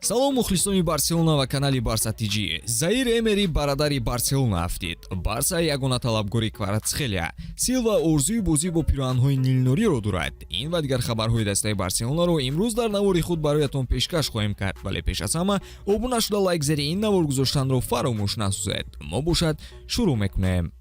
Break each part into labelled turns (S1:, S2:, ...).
S1: салом мухлисони Барселона ва канали Барса ТГ. Заир Эмери барадари Барселона афтид. Барса ягона талабгори Кварацхелия. Силва орзуи бозӣ бо пироҳанҳои нилнориро дорад. Ин ва дигар хабарҳои дастаи Барселонаро имрӯз дар навори худ бароятон пешкаш хоҳем кард, вале пеш аз ҳама обуна шуда лайк зери ин навор гузоштанро фаромӯш насозед. Мо бошад шурӯъ мекунем.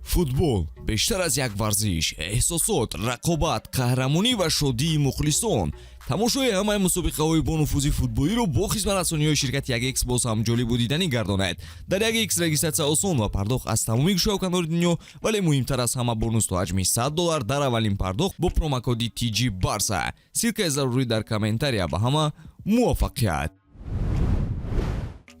S1: Футбол бештар аз як варзиш, эҳсосот, рақобат, қаҳрамонӣ ва шодии мухлисон. тамошои ҳамаи мусобиқаҳои бо нуфузи футболиро бо хизматрасониҳои ширкати 1x боз ҳам ҷолибу диданӣ гардонад. Дар 1x регистратсия осон ва пардохт аз тамоми гӯшаоканори дунё, вале муҳимтар аз ҳама бонус то ҳаҷми $100 дар аввалин пардохт бо промокоди TG Barsa. Силкаи зарурӣ дар комментария. Ба ҳама муваффақият.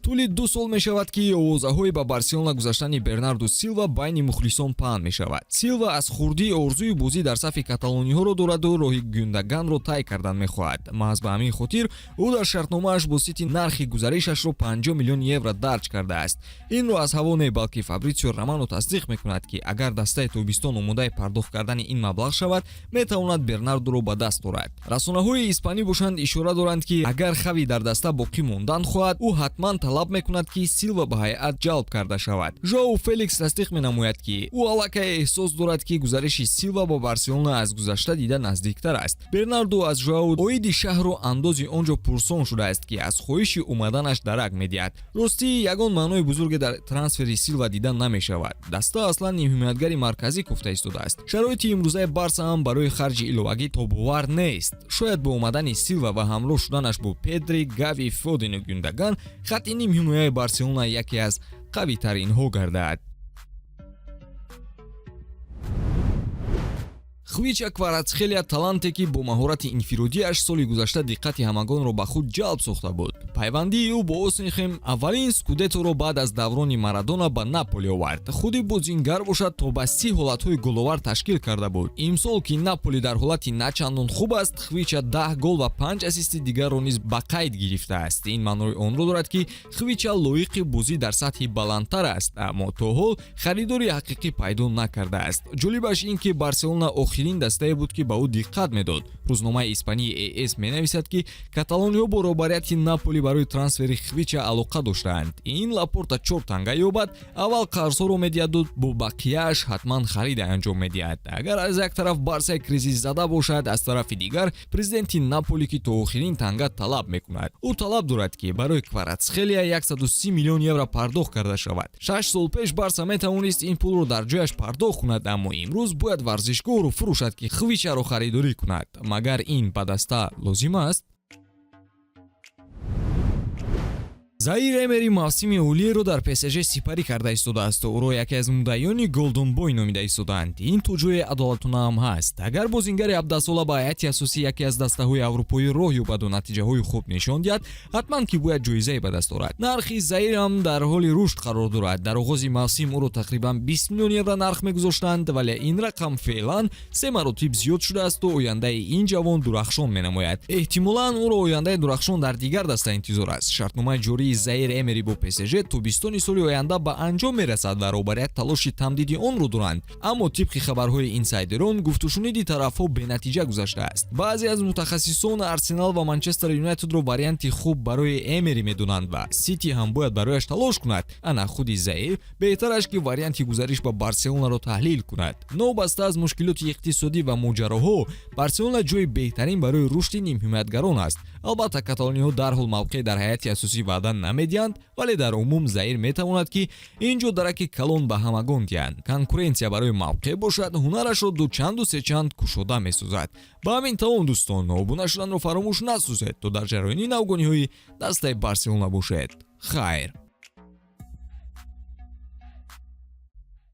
S1: тӯли 2 сол мешавад ки овозаҳои ба Барселона гузаштани Бернарду Силва байни мухлисон паҳн мешавад. Силва аз хурдии орзуи бозӣ дар сафи каталониҳоро дораду роҳи гӯндаганро тай кардан мехоҳад. Маҳз ба ҳамин хотир ӯ дар шартномааш бо Сити нархи гузаришашро 50 миллион евро дарҷ кардааст. Инро аз ҳаво не, балки Фабрицио Романо тасдиқ мекунад, ки агар дастаи тобистон омодаи пардохт кардани ин маблағ шавад, метавонад Бернардуро ба даст орад. Расонаҳои испанӣ бошанд ишора доранд, ки агар хави дар даста боқӣ мондан хоҳад, ӯ ҳатман талаб мекунад, ки Силва ба ҳайат ҷалб карда шавад. Жоу Феликс тасдиқ менамояд, ки ӯ аллакай эҳсос дорад, ки гузариши Силва ба Барселона аз гузашта дида наздиктар аст. Бернарду аз Жоу оиди шаҳру андози он ҷо пурсон шудааст, ки аз хоҳиши омаданаш дарак медиҳад. Ростӣ ягон маънои бузурге дар трансфери Силва дида намешавад. Даста аслан нимҳимоятгари марказӣ куфта истодааст. шароити имрӯзаи Барса ҳам барои харҷи иловагӣ тобовар нест. шояд бо омадани Силва ва ҳамроҳ шуданаш бо Педри, Гави, Фодену Гюндаган хатти нимҳимояи Барселона яке аз қавитаринҳо гардад. Хвича Кварацхелия таланте, ки бо маҳорати инфиродиаш соли гузашта диққати ҳамагонро ба худ ҷалб сохта буд. Пайвандии ӯ бо Осенхем аввалин скудеторо баъд аз даврони Марадона ба Наполи овард. худи бозингар бошад то ба 30 ҳолатҳои головар ташкил карда буд. Имсол ки Наполи дар ҳолати начандон хуб аст, Хвича 10 гол ва 5 ассисти дигарро низ ба қайд гирифтааст. Ин маънои онро дорад, ки Хвича лоиқи бозӣ дар сатҳи баландтар аст, аммо то ҳол харидори ҳақиқӣ пайдо накардааст. ҷолибаш ин, ки Барселона охирин дастае буд, ки ба ӯ диққат медод. рӯзномаи испании AS менависад, ки каталониҳо бо роҳбарияти Наполи барои трансфери Хвича алоқа доштаанд. ин Лапорта 4 танга ёбад, аввал қарзҳоро медиҳаду бо бақияаш ҳатман харида анҷом медиҳад. агар аз як тараф Барсаи кризисзада бошад, аз тарафи дигар президенти Наполи, ки то охирин танга талаб мекунад. ӯ талаб дорад, ки барои Кварацхелия 130 миллион евро пардохт карда шавад. 6 сол пеш Барса метавонист ин пулро дар ҷояш пардохт кунад, аммо имрӯз бояд варзишгоҳро фурӯшад, ки Хвичаро харидорӣ кунад. магар ин ба даста лозим аст? Заир Эмери мавсими олиеро дар PSG сипарӣ карда истодааст. ӯро яке аз муддаиёни Golden Boy номида истодаанд. ин то ҷои адолатонаам ҳаст. агар бозингари 17-сола ба ҳайати асосии яке аз дастаҳои аврупоӣ роҳ ёбаду натиҷаҳои хуб нишон диҳад, ҳатман ки бояд ҷоизае ба даст орад. нархи Заир ҳам дар ҳоли рушд қарор дорад. дар оғози мавсим ӯро тақрибан 20 миллион евро нарх мегузоштанд, вале ин рақам феълан 3 маротиб зиёд шудаасту ояндаи ин ҷавон дурахшон менамояд. эҳтимолан ӯро ояндаи дурахшон дар дигар даста интизор аст. шартномаи ҷории Заир Эмери бо PSG тобистони соли оянда ба анҷом мерасад ва роҳбарият талоши тамдиди онро доранд. аммо тибқи хабарҳои инсайдерон гуфтушуниди тарафҳо бенатиҷа гузаштааст. баъзе аз мутахассисон Арсенал ва Манчестер Юнайтедро варианти хуб барои Эмери медонанд ва Сити ҳам бояд барояш талош кунад. ана худи Заир беҳтараш, ки варианти гузариш ба Барселонаро таҳлил кунад. нобаста аз мушкилоти иқтисодӣ ва моҷароҳо, Барселона ҷои беҳтарин барои рушди нимҳимоятгарон аст. албатта каталониҳо дарҳол мавқеъ дар ҳайати асосӣ ваъда намедиҳанд, вале дар умум Заир метавонад, ки ин ҷо дараки калон ба ҳамагон диҳанд. конкуренсия барои мавқеъ бошад, ҳунарашро дучанду сечанд кушода месозад. ба ҳамин тамом дӯстон, обуна шуданро фаромӯш насозед, то дар ҷароини навгониҳои дастаи Барселона бошед. хайр.